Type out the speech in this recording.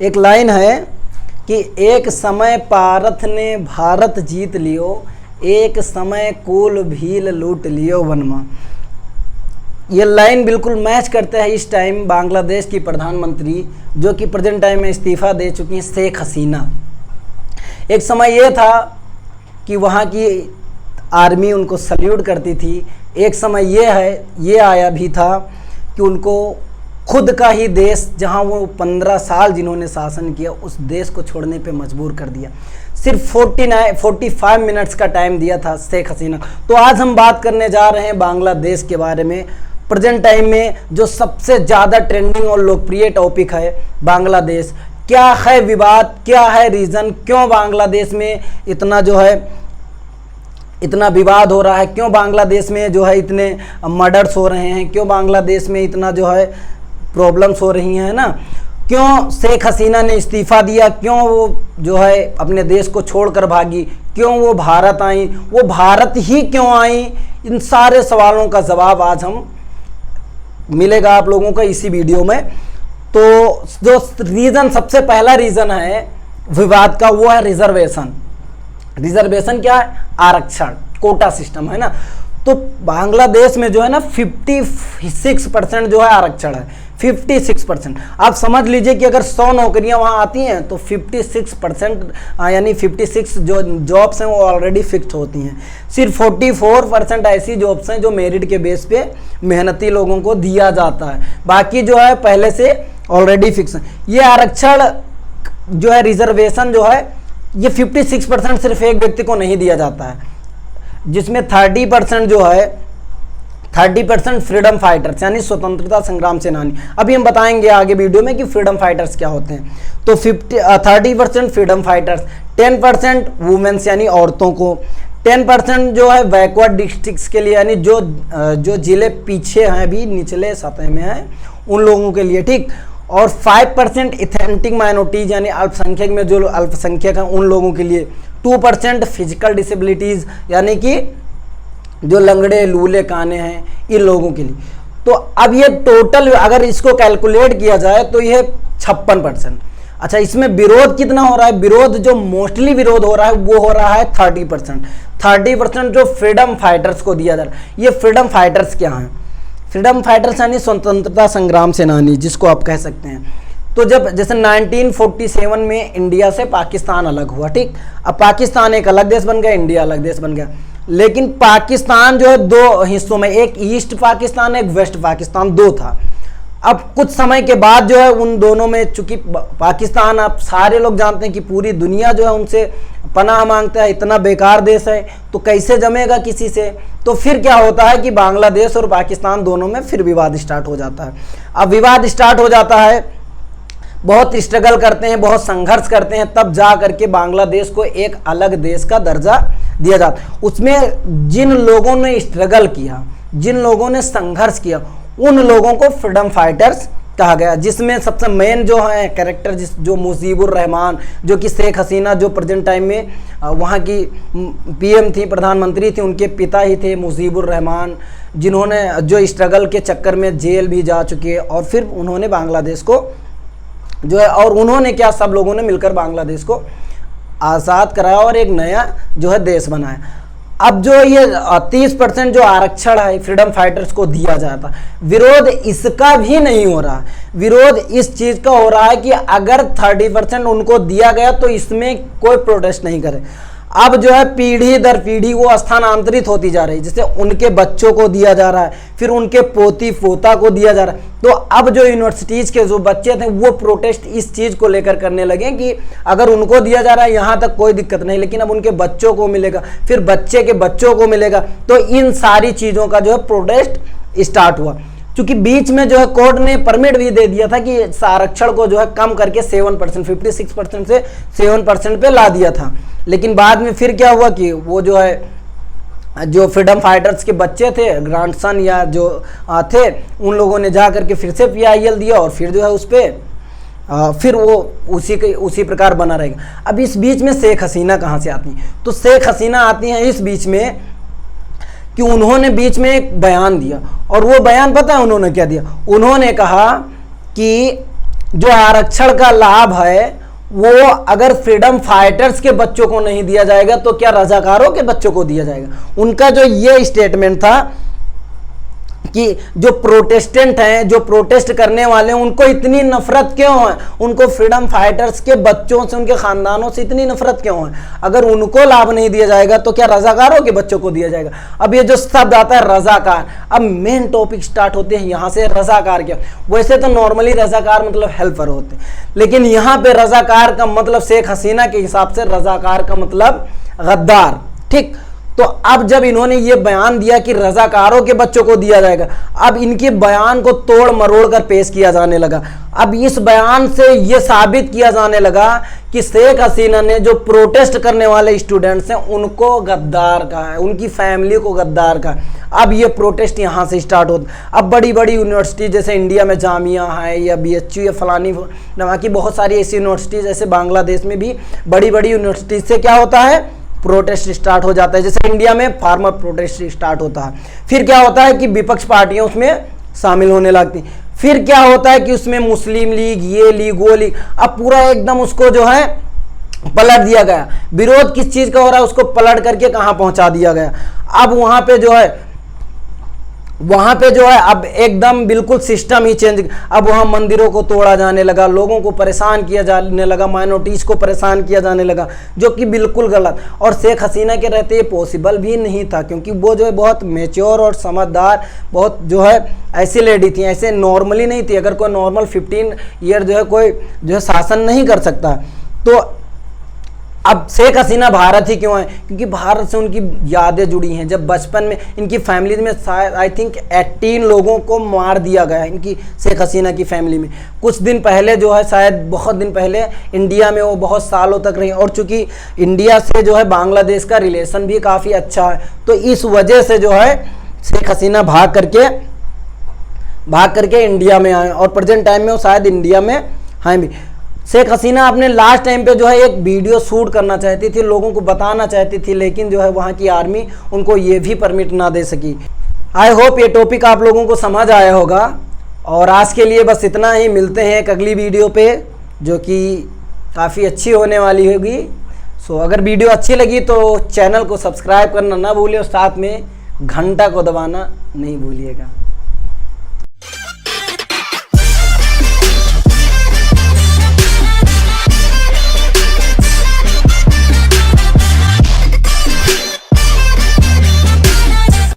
एक लाइन है कि एक समय पारथ ने भारत जीत लियो, एक समय कुल भील लूट लियो वनमा। ये लाइन बिल्कुल मैच करता है इस टाइम बांग्लादेश की प्रधानमंत्री जो कि प्रेजेंट टाइम में इस्तीफ़ा दे चुकी हैं, शेख हसीना। एक समय ये था कि वहाँ की आर्मी उनको सल्यूट करती थी, एक समय ये आया भी था कि उनको खुद का ही देश, जहाँ वो 15 साल जिन्होंने शासन किया, उस देश को छोड़ने पे मजबूर कर दिया। सिर्फ 45 मिनट्स का टाइम दिया था शेख हसीना। तो आज हम बात करने जा रहे हैं बांग्लादेश के बारे में। प्रेजेंट टाइम में जो सबसे ज़्यादा ट्रेंडिंग और लोकप्रिय टॉपिक है बांग्लादेश, क्या है विवाद, क्या है रीज़न, क्यों बांग्लादेश में इतना विवाद हो रहा है, क्यों बांग्लादेश में इतने मर्डर्स हो रहे हैं, क्यों बांग्लादेश में इतना प्रॉब्लम्स हो रही हैं ना, क्यों शेख हसीना ने इस्तीफ़ा दिया, क्यों वो अपने देश को छोड़कर भागी, क्यों वो भारत आई, वो भारत ही क्यों आई, इन सारे सवालों का जवाब आज हम मिलेगा आप लोगों को इसी वीडियो में। तो जो रीज़न, सबसे पहला रीज़न है विवाद का, वो है रिजर्वेशन। रिजर्वेशन क्या है? आरक्षण, कोटा सिस्टम है ना। तो बांग्लादेश में 56% आरक्षण है, 56%। आप समझ लीजिए कि अगर 100 नौकरियां वहाँ आती हैं तो 56% यानी 56 जो जॉब्स हैं वो ऑलरेडी फिक्स होती हैं। सिर्फ 44% ऐसी जॉब्स हैं जो मेरिट के बेस पे मेहनती लोगों को दिया जाता है, बाकी पहले से ऑलरेडी फिक्स है। ये आरक्षण रिजर्वेशन ये 56% सिर्फ एक व्यक्ति को नहीं दिया जाता है, जिसमें 30% फ्रीडम फाइटर्स यानी स्वतंत्रता संग्राम सेनानी। अभी हम बताएंगे आगे वीडियो में कि फ्रीडम फाइटर्स क्या होते हैं। तो 30% फ्रीडम फाइटर्स, 10% वुमेन्स यानी औरतों को, 10% बैकवर्ड डिस्ट्रिक्ट्स के लिए यानी जो जिले पीछे हैं, अभी निचले सतह में हैं, उन लोगों के लिए, ठीक। और 5% एथनिक माइनॉरिटीज यानी अल्पसंख्यक में जो अल्पसंख्यक हैं उन लोगों के लिए, 2% फिजिकल डिसेबिलिटीज़ यानी कि जो लंगड़े लूले काने हैं, इन लोगों के लिए। तो अब ये टोटल अगर इसको कैलकुलेट किया जाए तो ये 56%। अच्छा, इसमें विरोध कितना हो रहा है? विरोध जो मोस्टली विरोध हो रहा है वो हो रहा है 30% जो फ्रीडम फाइटर्स को दिया जा रहा है। ये फ्रीडम फाइटर्स क्या हैं? फ्रीडम फाइटर्स यानी स्वतंत्रता संग्राम सेनानी, जिसको आप कह सकते हैं। तो जैसे 1947 में इंडिया से पाकिस्तान अलग हुआ, ठीक। अब पाकिस्तान एक अलग देश बन गया, इंडिया अलग देश बन गया, लेकिन पाकिस्तान दो हिस्सों में, एक ईस्ट पाकिस्तान एक वेस्ट पाकिस्तान, दो था। अब कुछ समय के बाद उन दोनों में, चूंकि पाकिस्तान, आप सारे लोग जानते हैं कि पूरी दुनिया उनसे पनाह मांगता है, इतना बेकार देश है, तो कैसे जमेगा किसी से। तो फिर क्या होता है कि बांग्लादेश और पाकिस्तान दोनों में फिर विवाद स्टार्ट हो जाता है। अब विवाद स्टार्ट हो जाता है, बहुत स्ट्रगल करते हैं, बहुत संघर्ष करते हैं, तब जा करके बांग्लादेश को एक अलग देश का दर्जा दिया जाता है। उसमें जिन लोगों ने स्ट्रगल किया, जिन लोगों ने संघर्ष किया, उन लोगों को फ्रीडम फाइटर्स कहा गया, जिसमें सबसे मेन है कैरेक्टर जो मुजीबुर रहमान, जो कि शेख हसीना जो प्रेजेंट टाइम में वहाँ की पीएम थी, प्रधानमंत्री थी, उनके पिता ही थे मुजीबुर रहमान, जिन्होंने जो स्ट्रगल के चक्कर में जेल भी जा चुके, और फिर उन्होंने बांग्लादेश को और उन्होंने क्या, सब लोगों ने मिलकर बांग्लादेश को आज़ाद कराया और एक नया देश बनाया। अब ये 30% जो आरक्षण है फ्रीडम फाइटर्स को दिया जाता, विरोध इसका भी नहीं हो रहा। विरोध इस चीज़ का हो रहा है कि अगर 30% उनको दिया गया तो इसमें कोई प्रोटेस्ट नहीं करे। अब पीढ़ी दर पीढ़ी वो स्थानांतरित होती जा रही है, जैसे उनके बच्चों को दिया जा रहा है, फिर उनके पोती पोता को दिया जा रहा है। तो अब जो यूनिवर्सिटीज़ के जो बच्चे थे वो प्रोटेस्ट इस चीज़ को लेकर करने लगे कि अगर उनको दिया जा रहा है यहाँ तक कोई दिक्कत नहीं, लेकिन अब उनके बच्चों को मिलेगा, फिर बच्चे के बच्चों को मिलेगा। तो इन सारी चीज़ों का प्रोटेस्ट स्टार्ट हुआ, क्योंकि बीच में कोर्ट ने परमिट भी दे दिया था कि आरक्षण को कम करके 7%, 56% से 7% पे ला दिया था। लेकिन बाद में फिर क्या हुआ कि वो जो फ्रीडम फाइटर्स के बच्चे थे, ग्रैंडसन या जो थे, उन लोगों ने जा करके फिर से PIL दिया, और फिर उस पर फिर वो उसी प्रकार बना रहेगा। अब इस बीच में शेख हसीना कहाँ से आती हैं? तो शेख हसीना आती हैं इस बीच में कि उन्होंने बीच में एक बयान दिया, और वो बयान पता है उन्होंने क्या दिया? उन्होंने कहा कि जो आरक्षण का लाभ है वो अगर फ्रीडम फाइटर्स के बच्चों को नहीं दिया जाएगा तो क्या रजाकारों के बच्चों को दिया जाएगा। उनका जो ये स्टेटमेंट था कि जो प्रोटेस्टेंट हैं, जो प्रोटेस्ट करने वाले हैं, उनको इतनी नफरत क्यों है, उनको फ्रीडम फाइटर्स के बच्चों से, उनके खानदानों से इतनी नफरत क्यों है। अगर उनको लाभ नहीं दिया जाएगा तो क्या रजाकारों के बच्चों को दिया जाएगा। अब ये जो शब्द आता है रजाकार, अब मेन टॉपिक स्टार्ट होते हैं यहाँ से। रजाकार क्या, वैसे तो नॉर्मली रजाकार मतलब हेल्पर होते हैं, लेकिन यहाँ पे रजाकार का मतलब शेख हसीना के हिसाब से रजाकार का मतलब गद्दार। ठीक, तो अब जब इन्होंने ये बयान दिया कि रजाकारों के बच्चों को दिया जाएगा, अब इनके बयान को तोड़ मरोड़ कर पेश किया जाने लगा। अब इस बयान से ये साबित किया जाने लगा कि शेख हसीना ने जो प्रोटेस्ट करने वाले स्टूडेंट्स हैं उनको गद्दार कहा है, उनकी फैमिली को गद्दार कहा। अब ये प्रोटेस्ट यहाँ से स्टार्ट होता। अब बड़ी बड़ी यूनिवर्सिटी जैसे इंडिया में जामिया है या BHU या फलानी नवा की बहुत सारी ऐसी यूनिवर्सिटीज, जैसे बांग्लादेश में भी बड़ी बड़ी यूनिवर्सिटी से क्या होता है, प्रोटेस्ट स्टार्ट हो जाता है। जैसे इंडिया में फार्मर प्रोटेस्ट स्टार्ट होता है, फिर क्या होता है कि विपक्ष पार्टियां उसमें शामिल होने लगती, फिर क्या होता है कि उसमें मुस्लिम लीग, ये लीग, वो लीग, अब पूरा एकदम उसको जो है पलट दिया गया। विरोध किस चीज का हो रहा है उसको पलट करके कहां पहुंचा दिया गया। अब वहां पे जो है अब एकदम बिल्कुल सिस्टम ही चेंज। अब वहां मंदिरों को तोड़ा जाने लगा, लोगों को परेशान किया जाने लगा, माइनॉरिटीज को परेशान किया जाने लगा, जो कि बिल्कुल गलत। और शेख हसीना के रहते ये पॉसिबल भी नहीं था, क्योंकि वो जो है बहुत मेच्योर और समझदार, बहुत जो है ऐसी लेडी थी, ऐसे नॉर्मली नहीं थी। अगर कोई नॉर्मल 15 ईयर जो है कोई जो है शासन नहीं कर सकता। तो अब शेख हसीना भारत ही क्यों है, क्योंकि भारत से उनकी यादें जुड़ी हैं। जब बचपन में इनकी फैमिली में शायद आई थिंक 18 लोगों को मार दिया गया है इनकी शेख हसीना की फैमिली में। कुछ दिन पहले जो है, शायद बहुत दिन पहले इंडिया में वो बहुत सालों तक रही, और चूंकि इंडिया से जो है बांग्लादेश का रिलेशन भी काफ़ी अच्छा है, तो इस वजह से जो है शेख हसीना भाग करके इंडिया में आए, और प्रेजेंट टाइम में वो शायद इंडिया में हैं भी। शेख हसीना अपने लास्ट टाइम पे जो है एक वीडियो शूट करना चाहती थी, लोगों को बताना चाहती थी, लेकिन जो है वहाँ की आर्मी उनको ये भी परमिट ना दे सकी। आई होप ये टॉपिक आप लोगों को समझ आया होगा, और आज के लिए बस इतना ही। मिलते हैं एक अगली वीडियो पे जो कि काफ़ी अच्छी होने वाली होगी। सो अगर वीडियो अच्छी लगी तो चैनल को सब्सक्राइब करना ना भूलिए, और साथ में घंटा को दबाना नहीं भूलिएगा।